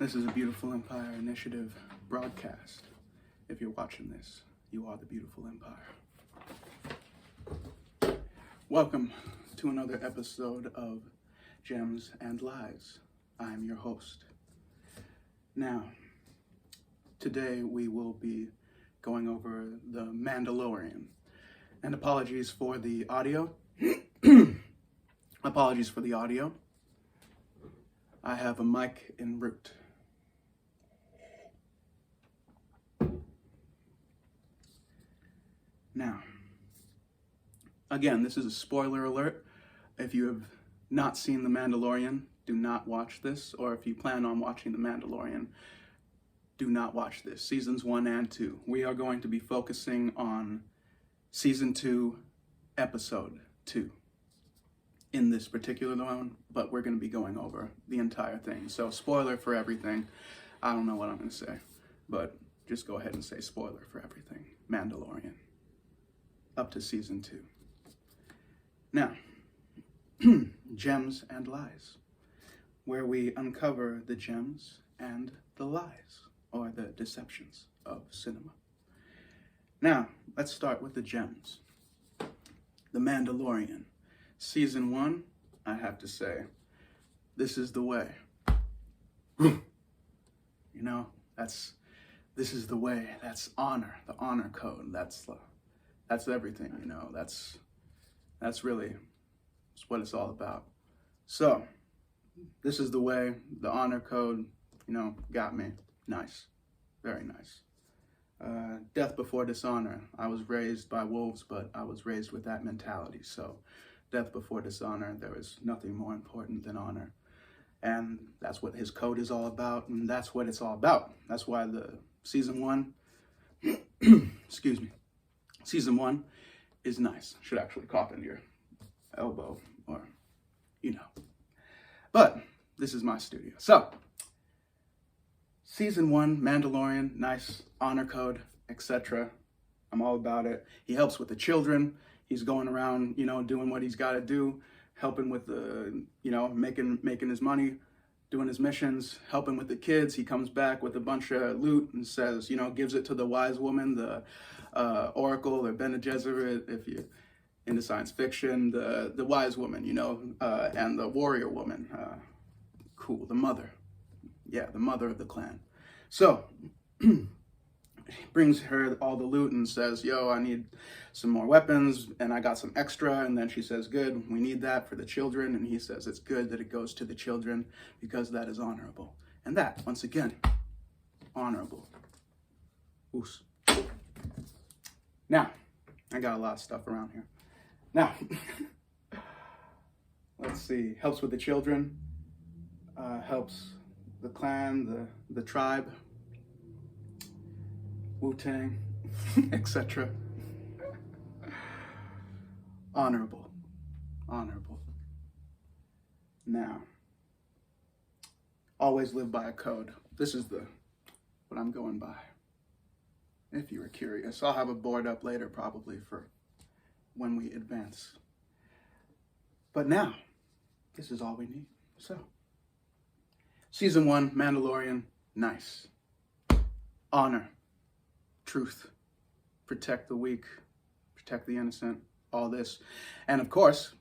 This is a Beautiful Empire Initiative broadcast. If you're watching this, you are the beautiful empire. Welcome to another episode of Gems and Lies. I'm your host. Now, today we will be going over the Mandalorian. And apologies for the audio. Apologies for the audio. I have a mic en route. Now, again, this is a spoiler alert. If you have not seen The Mandalorian, do not watch this. Or if you plan on watching The Mandalorian, do not watch this. Seasons 1 and 2. We are going to be focusing on Season 2, Episode 2 in this particular one, but we're going to be going over the entire thing. So spoiler for everything. I don't know what I'm going to say, but just go ahead and say spoiler for everything. Mandalorian. Up to Season 2. Now, Gems and Lies, where we uncover the gems and the lies, or the deceptions of cinema. Now, let's start with the gems. The Mandalorian. Season 1, I have to say, this is the way. You know, this is the way. That's honor, the honor code. That's everything, you know. That's really what it's all about. So, this is the way, the honor code, you know, got me. Nice. Very nice. Death before dishonor. I was raised by wolves, but I was raised with that mentality. So, death before dishonor, there is nothing more important than honor. And that's what his code is all about, and that's what it's all about. That's why the Season 1, excuse me, Season 1 is nice. Should actually cough into your elbow, or, you know. But this is my studio. So, Season 1, Mandalorian, nice, honor code, etc. I'm all about it. He helps with the children. He's going around, you know, doing what he's got to do, helping with the, you know, making his money, doing his missions, helping with the kids. He comes back with a bunch of loot and says, you know, gives it to the wise woman, the Oracle or Bene Gesserit, if you're into science fiction, the wise woman, you know, and the warrior woman. Cool, the mother. Yeah, the mother of the clan. So, brings her all the loot and says, yo, I need some more weapons and I got some extra. And then she says, good, we need that for the children. And he says, it's good that it goes to the children because that is honorable. And that, once again, honorable. Oos. Now, I got a lot of stuff around here. Now, let's see, helps with the children, helps the clan, the tribe, Wu-Tang, etc. Honorable. Honorable. Now, always live by a code. This is what I'm going by. If you were curious, I'll have a board up later probably for when we advance. But now, this is all we need. So, Season 1, Mandalorian, nice. Honor. Truth, protect the weak, protect the innocent, all this. And of course,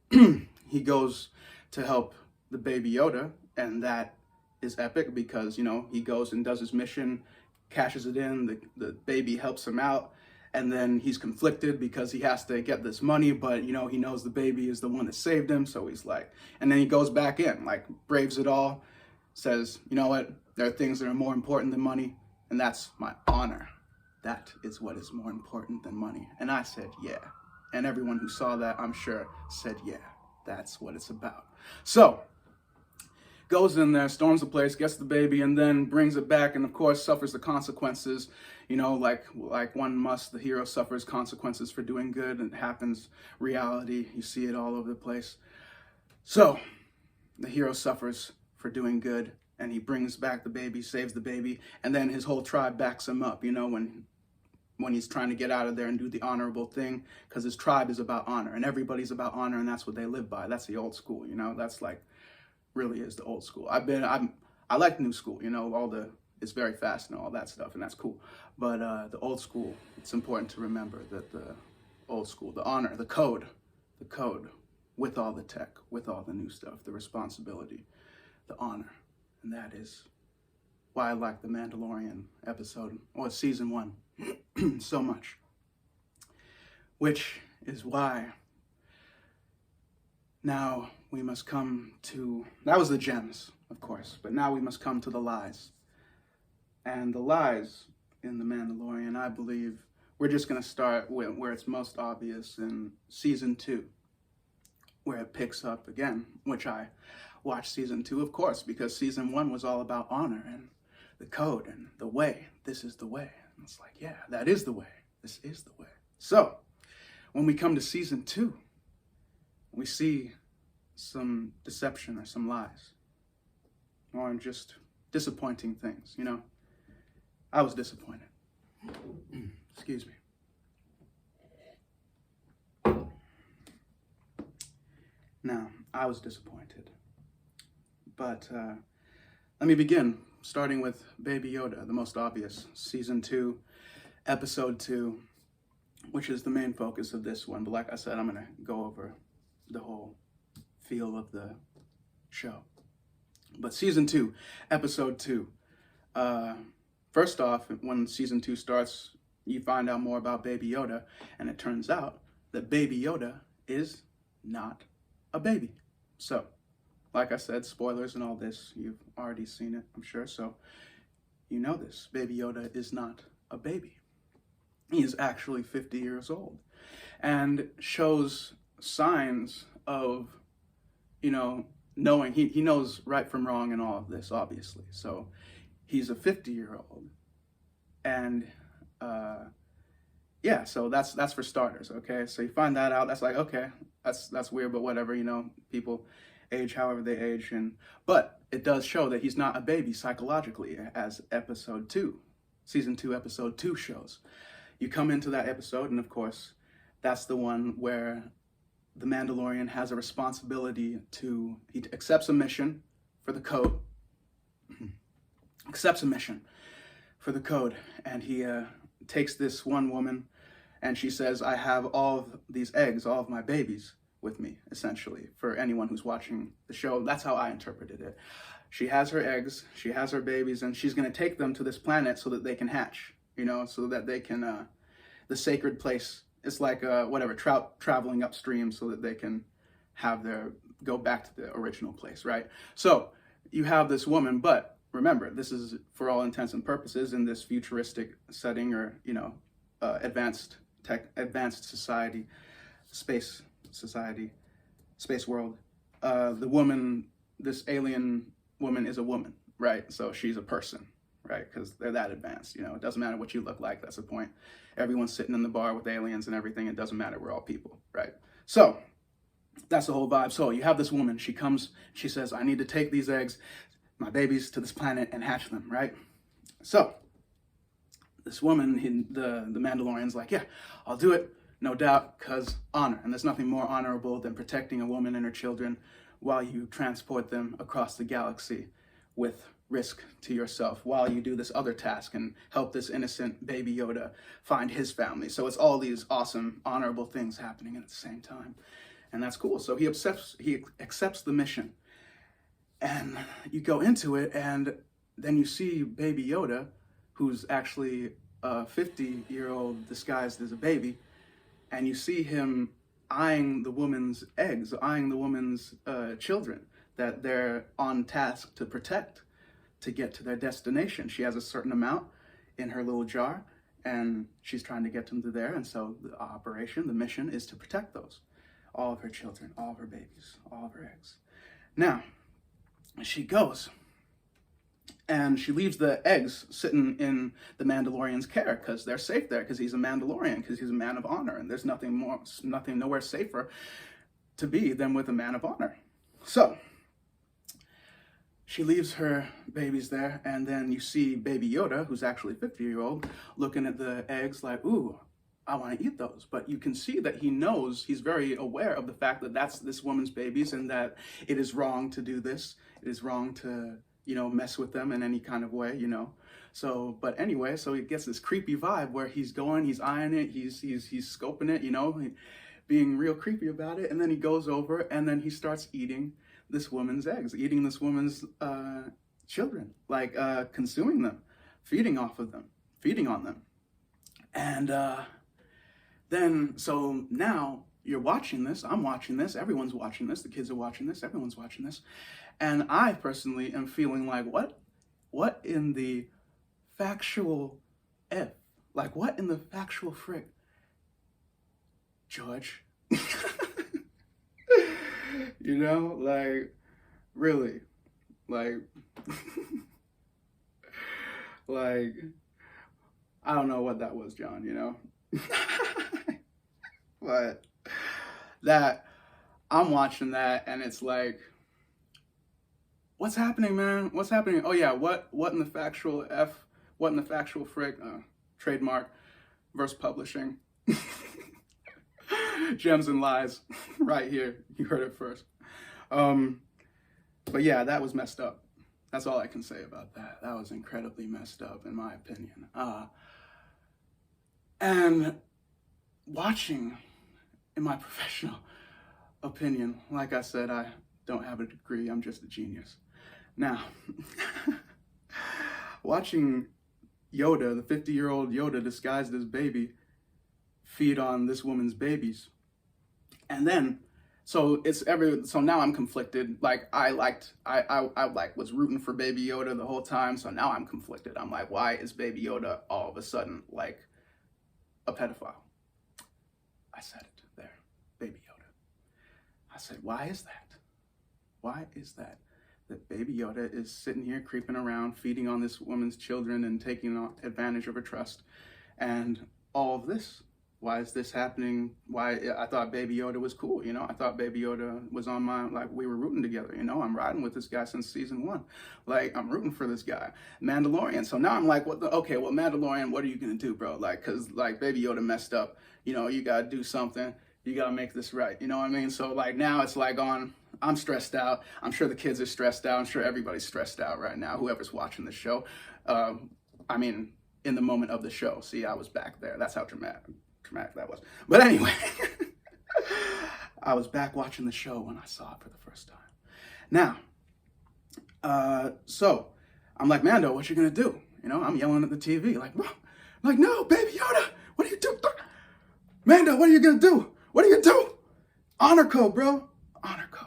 he goes to help the baby Yoda, and that is epic because, you know, he goes and does his mission, cashes it in, the baby helps him out, and then he's conflicted because he has to get this money, but, you know, he knows the baby is the one that saved him, so he's like, and then he goes back in, like, braves it all, says, you know what, there are things that are more important than money, and that's my honor. That is what is more important than money. And I said, yeah. And everyone who saw that, I'm sure, said, yeah, that's what it's about. So, goes in there, storms the place, gets the baby, and then brings it back, and of course suffers the consequences. You know, like one must, the hero suffers consequences for doing good, and it happens, reality, you see it all over the place. So, the hero suffers for doing good, and he brings back the baby, saves the baby, and then his whole tribe backs him up, you know, when he's trying to get out of there and do the honorable thing, because his tribe is about honor, and everybody's about honor, and that's what they live by. That's the old school, you know, that's like, really is the old school. I like new school, it's very fast and all that stuff, and that's cool. But the old school, it's important to remember that the old school, the honor, the code, with all the tech, with all the new stuff, the responsibility, the honor. And that is why I like the Mandalorian episode, or season 1, so much. Which is why now we must come to, that was the gems, of course, but now we must come to the lies. And the lies in the Mandalorian, I believe, we're just going to start with where it's most obvious in season 2, where it picks up again, which I watched season 2, of course, because season 1 was all about honor and the code and the way. This is the way. And it's like, yeah, that is the way. This is the way. So when we come to season 2, we see some deception or some lies, or just disappointing things. I was disappointed. Excuse me. Now, I was disappointed. But let me begin, starting with Baby Yoda, the most obvious. Season 2, episode 2, which is the main focus of this one. But like I said, I'm going to go over the whole feel of the show. But season 2, episode 2. First off, when season 2 starts, you find out more about Baby Yoda, and it turns out that Baby Yoda is not a baby. So, like I said, spoilers and all this, you've already seen it, I'm sure, so you know this. Baby Yoda is not a baby. He is actually 50 years old, and shows signs of, knowing, he knows right from wrong in all of this, obviously. So he's a 50-year-old, and yeah, so that's for starters, okay? So you find that out, that's like, okay, that's weird, but whatever, people age however they age, but it does show that he's not a baby psychologically, as season 2, episode 2 shows. You come into that episode, and of course, that's the one where the Mandalorian has a responsibility he accepts a mission for the code, and he takes this one woman, and she says, I have all of these eggs, all of my babies with me, essentially, for anyone who's watching the show. That's how I interpreted it. She has her eggs, she has her babies, and she's going to take them to this planet so that they can hatch, so that they can, the sacred place, it's like, trout traveling upstream so that they can go back to the original place, right? So you have this woman, but remember, this is, for all intents and purposes, in this futuristic setting, or, advanced society, space world. This alien woman is a woman, right? So she's a person, right? Because they're that advanced, it doesn't matter what you look like, that's the point. Everyone's sitting in the bar with aliens and everything, it doesn't matter, we're all people, right? So that's the whole vibe. So you have this woman, she comes, she says, I need to take these eggs, my babies, to this planet and hatch them, right? So this woman, the Mandalorian's like, yeah, I'll do it, no doubt, because honor. And there's nothing more honorable than protecting a woman and her children while you transport them across the galaxy with risk to yourself, while you do this other task and help this innocent Baby Yoda find his family. So it's all these awesome, honorable things happening at the same time. And that's cool. So he accepts the mission. And you go into it, and then you see Baby Yoda, who's actually a 50-year-old disguised as a baby, and you see him eyeing the woman's eggs, eyeing the woman's children that they're on task to protect to get to their destination. She has a certain amount in her little jar, and she's trying to get them to there, and so the mission is to protect those. All of her children, all of her babies, all of her eggs. Now, she goes, and she leaves the eggs sitting in the Mandalorian's care, because they're safe there, because he's a Mandalorian, because he's a man of honor, and there's nowhere safer to be than with a man of honor. So she leaves her babies there, and then you see Baby Yoda, who's actually a 50-year-old, looking at the eggs like, ooh, I want to eat those. But you can see that he knows, he's very aware of the fact that that's this woman's babies, and that it is wrong to do this. It is wrong to, mess with them in any kind of way, So, but anyway, so he gets this creepy vibe where he's eyeing it, he's scoping it, being real creepy about it. And then he goes over and then he starts eating this woman's eggs, eating this woman's children, like consuming them, feeding on them. And then, so now you're watching this, I'm watching this, everyone's watching this, the kids are watching this, everyone's watching this. And I personally am feeling like, what in the factual F? Like, what in the factual frick? George? Like, really? Like, like, I don't know what that was, John, But that, I'm watching that and it's like, what's happening, man? What's happening? Oh yeah, what in the factual F? What in the factual frick? Trademark versus publishing. Gems and lies, right here. You heard it first. But yeah, that was messed up. That's all I can say about that. That was incredibly messed up, in my opinion. And watching, in my professional opinion, like I said, I don't have a degree. I'm just a genius. Now, watching Yoda, the 50-year-old Yoda disguised as baby, feed on this woman's babies. And then, so now I'm conflicted. Like I was rooting for Baby Yoda the whole time. So now I'm conflicted. I'm like, why is Baby Yoda all of a sudden like a pedophile? I said it there, Baby Yoda. I said, why is that? Why is that? That Baby Yoda is sitting here creeping around, feeding on this woman's children and taking advantage of her trust and all of this. Why is this happening? Why? I thought Baby Yoda was cool, I thought Baby Yoda was on my, like, we were rooting together, I'm riding with this guy since season 1. Like, I'm rooting for this guy. Mandalorian. So now I'm like, okay, well, Mandalorian, what are you gonna do, bro? Like, cause like Baby Yoda messed up, you gotta do something. You gotta make this right, you know what I mean? So like now it's like I'm stressed out. I'm sure the kids are stressed out. I'm sure everybody's stressed out right now, whoever's watching the show. In the moment of the show. See, I was back there. That's how dramatic that was. But anyway, I was back watching the show when I saw it for the first time. Now, so I'm like, Mando, what you gonna do? I'm yelling at the TV, like, bro, I'm like, no, Baby Yoda, what are you doing? Mando, what are you gonna do? What are you gonna do? Honor code, bro. Honor code.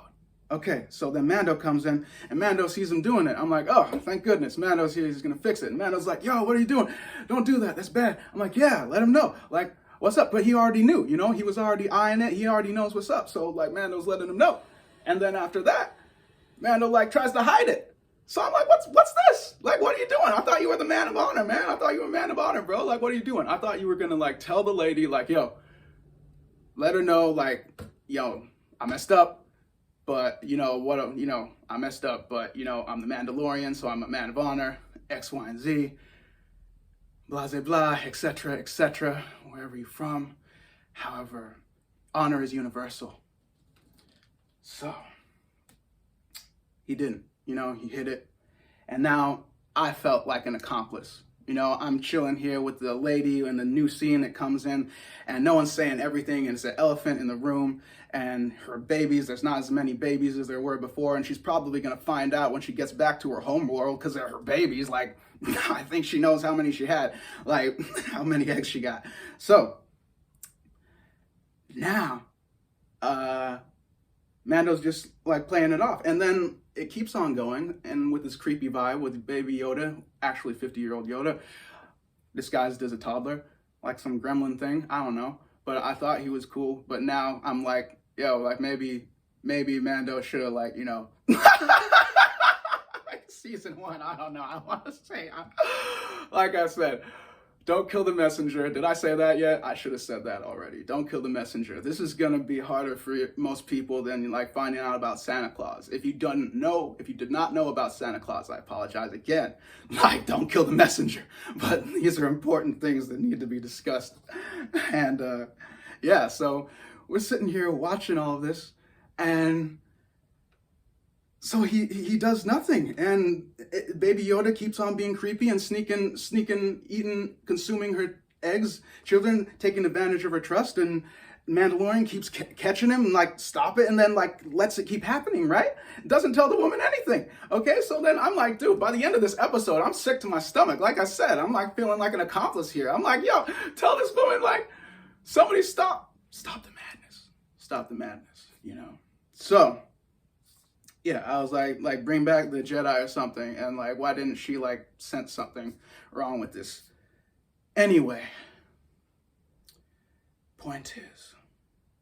Okay, so then Mando comes in, and Mando sees him doing it. I'm like, oh, thank goodness, Mando's here, he's gonna fix it. And Mando's like, yo, what are you doing? Don't do that, that's bad. I'm like, yeah, let him know. Like, what's up? But he already knew, he was already eyeing it. He already knows what's up. So like Mando's letting him know. And then after that, Mando like tries to hide it. So I'm like, what's this? Like, what are you doing? I thought you were the man of honor, man. I thought you were a man of honor, bro. Like, what are you doing? I thought you were gonna like tell the lady, like, yo, let her know, like, yo, I messed up. But, I messed up, but, I'm the Mandalorian, so I'm a man of honor, X, Y, and Z, blah, blah, blah, etc., wherever you're from. However, honor is universal. So, he didn't, he hit it. And now I felt like an accomplice. I'm chilling here with the lady and the new scene that comes in, and no one's saying everything, and it's an elephant in the room, and her babies, there's not as many babies as there were before, and she's probably going to find out when she gets back to her home world, because they're her babies, like, I think she knows how many she had, like, how many eggs she got. So, now, Mando's just, like, playing it off, and then it keeps on going, and with this creepy vibe with Baby Yoda, actually 50-year-old Yoda, disguised as a toddler, like some gremlin thing, I don't know, but I thought he was cool, but now I'm like, yo, like maybe Mando should have, like, season 1, I don't know, I want to say, like I said, don't kill the messenger. Did I say that yet? I should have said that already. Don't kill the messenger. This is going to be harder for most people than like finding out about Santa Claus. If you did not know about Santa Claus, I apologize again. Like, don't kill the messenger. But these are important things that need to be discussed. And yeah, so we're sitting here watching all of this, and So he does nothing, and Baby Yoda keeps on being creepy and sneaking, eating, consuming her eggs, children, taking advantage of her trust, and Mandalorian keeps catching him and like stop it, and then like lets it keep happening, right? Doesn't tell the woman anything. Okay, so then I'm like, dude, by the end of this episode, I'm sick to my stomach. Like I said, I'm like feeling like an accomplice here. I'm like, yo, tell this woman like, somebody stop the madness, you know. So yeah, I was like bring back the Jedi or something, and like why didn't she like sense something wrong with this? Anyway, point is,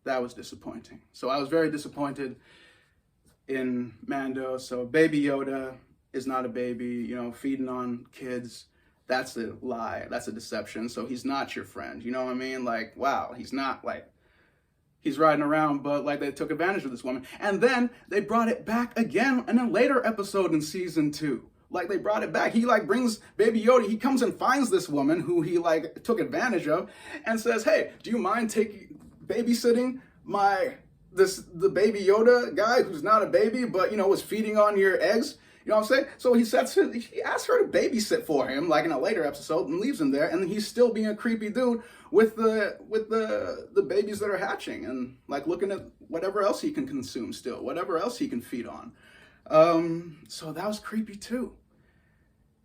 that was disappointing. So I was very disappointed in Mando. So Baby Yoda is not a baby, you know, feeding on kids. That's a lie. That's a deception. So he's not your friend. You know what I mean? Like, wow, he's not like, he's riding around, but like they took advantage of this woman. And then they brought it back again in a later episode in season 2. Like they brought it back. He like brings Baby Yoda. He comes and finds this woman who he like took advantage of and says, hey, do you mind babysitting the Baby Yoda guy who's not a baby, but you know, was feeding on your eggs? You know what I'm saying? So he asks her to babysit for him, like in a later episode, and leaves him there, and he's still being a creepy dude with the babies that are hatching, and like looking at whatever else he can consume still, whatever else he can feed on. So that was creepy too.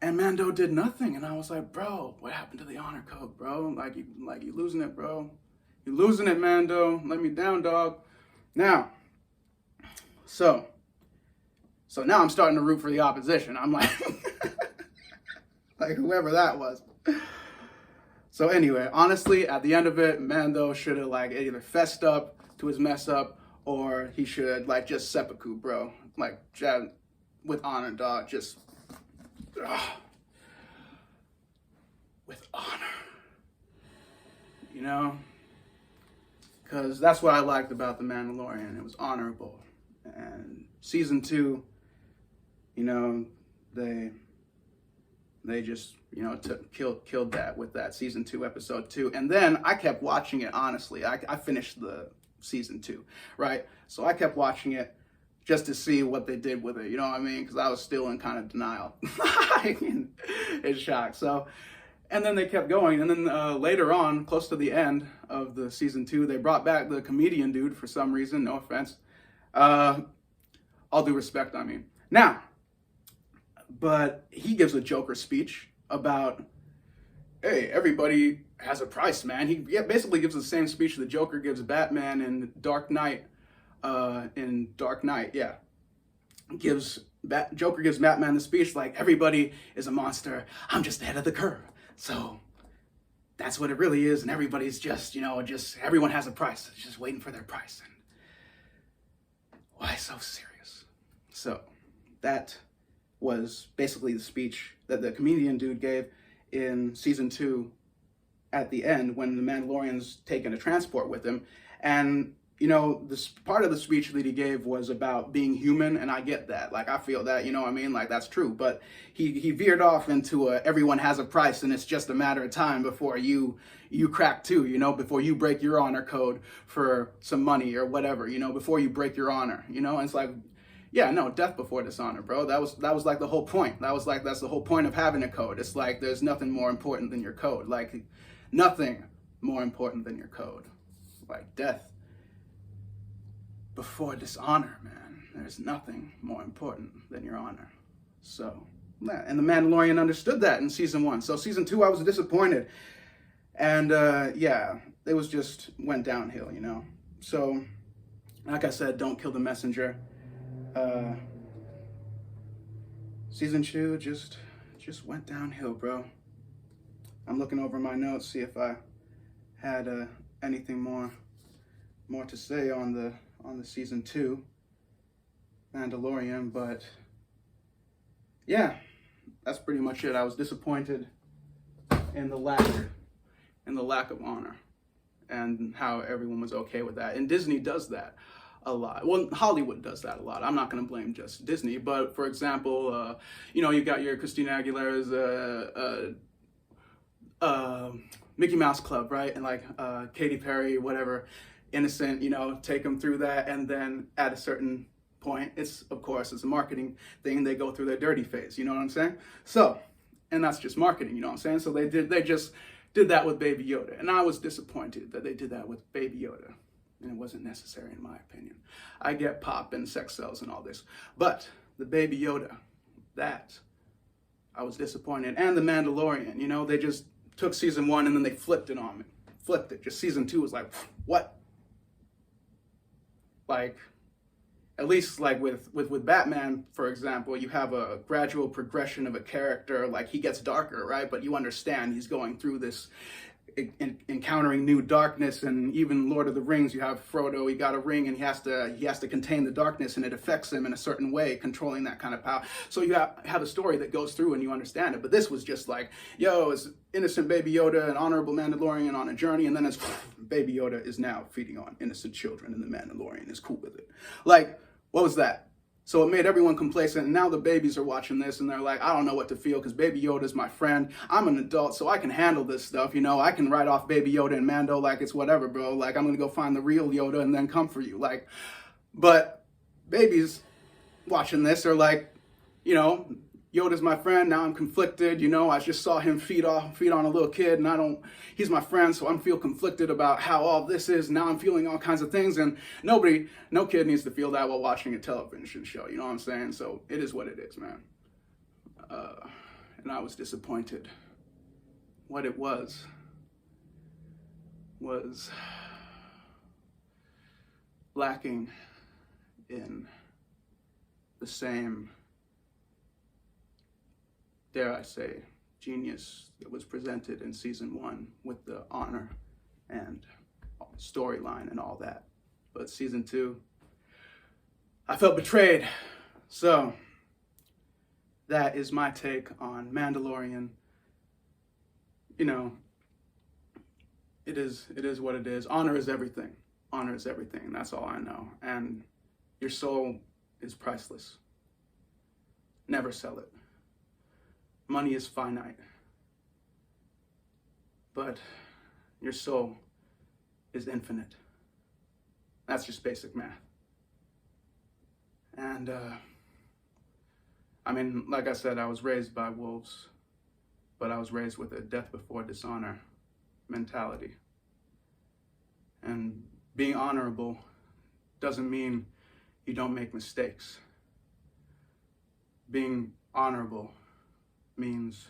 And Mando did nothing, and I was like, bro, what happened to the honor code, bro? Like you losing it, bro. You losing it, Mando. Let me down, dog. Now, so now I'm starting to root for the opposition. I'm like, like whoever that was. So anyway, honestly, at the end of it, Mando should have like either fessed up to his mess up, or he should like just seppuku, bro. Like with honor, dog. Just with honor, you know. Because that's what I liked about The Mandalorian. It was honorable. And season 2, you know, they just, you know, killed that with that season 2, episode 2. And then I kept watching it, honestly. I finished the season 2, right? So I kept watching it just to see what they did with it, you know what I mean? Because I was still in kind of denial. In shock. So, and then they kept going. And then later on, close to the end of the season 2, they brought back the comedian dude for some reason. No offense. All due respect, I mean. Now, but he gives a Joker speech about, hey, everybody has a price, man. He basically gives the same speech the Joker gives Batman in Dark Knight. Yeah. Joker gives Batman the speech like, everybody is a monster. I'm just ahead of the curve. So that's what it really is. And everybody's just, you know, everyone has a price. It's just waiting for their price. And why so serious? So that was basically the speech that the comedian dude gave in season 2 at the end when the Mandalorian's taken a transport with him. And you know, this part of the speech that he gave was about being human, and I get that. Like, I feel that, you know what I mean? Like, that's true. But he veered off into everyone has a price, and it's just a matter of time before you crack too, you know, before you break your honor code for some money or whatever, you know, before you break your honor, you know? And it's like, yeah, no, death before dishonor, bro. That was like the whole point. That's the whole point of having a code. It's like, there's nothing more important than your code. Like, nothing more important than your code. Like, death before dishonor, man. There's nothing more important than your honor. So, yeah, and the Mandalorian understood that in season 1. So season 2, I was disappointed. And yeah, it was just went downhill, you know. So, like I said, don't kill the messenger. Season 2 just went downhill, bro. I'm looking over my notes, see if I had anything more to say on the season 2 Mandalorian, but yeah, that's pretty much it. I was disappointed in the lack of honor and how everyone was okay with that. And Disney does that a lot. Well, Hollywood does that a lot. I'm not going to blame just Disney, but for example, you know, you got your Christina Aguilera's Mickey Mouse Club, right? And like Katy Perry, whatever. Innocent, you know, take them through that, and then at a certain point. It's, of course, it's a marketing thing. They go through their dirty phase, you know what I'm saying? So, and that's just marketing, you know what I'm saying? So they just did that with Baby Yoda. And I was disappointed that they did that with Baby Yoda. And it wasn't necessary, in my opinion. I get pop and sex cells and all this. But the Baby Yoda, that, I was disappointed. And the Mandalorian, you know, they just took season 1 and then they flipped it on me. Flipped it. Just season 2 was like, what? Like, at least like with Batman, for example, you have a gradual progression of a character. Like, he gets darker, right? But you understand he's going through this, encountering new darkness. And even Lord of the Rings, you have Frodo, he got a ring and he has to contain the darkness, and it affects him in a certain way, controlling that kind of power. So you have a story that goes through and you understand it. But this was just like, yo, it's innocent Baby Yoda, an honorable Mandalorian on a journey, and then it's Baby Yoda is now feeding on innocent children, and the Mandalorian is cool with it. Like, what was that? So it made everyone complacent, and now the babies are watching this, and they're like, I don't know what to feel, because Baby Yoda's my friend. I'm an adult, so I can handle this stuff, you know? I can write off Baby Yoda and Mando like it's whatever, bro. Like, I'm gonna go find the real Yoda and then come for you. Like, but babies watching this are like, you know, Yoda's my friend, now I'm conflicted, you know, I just saw him feed on a little kid, and he's my friend, so I feel conflicted about how all this is. Now I'm feeling all kinds of things, and no kid needs to feel that while watching a television show, you know what I'm saying? So it is what it is, man. And I was disappointed. What it was lacking in the same, dare I say, genius that was presented in season 1 with the honor and storyline and all that. But season 2, I felt betrayed. So that is my take on Mandalorian. You know, it is what it is. Honor is everything. Honor is everything, and that's all I know. And your soul is priceless. Never sell it. Money is finite, but your soul is infinite. That's just basic math. And I mean, like I said, I was raised by wolves, but I was raised with a death before dishonor mentality. And being honorable doesn't mean you don't make mistakes. Being honorable means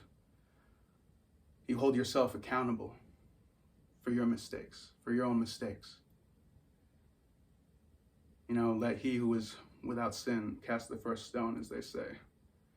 you hold yourself accountable for your mistakes, for your own mistakes. You know, let he who is without sin cast the first stone, as they say.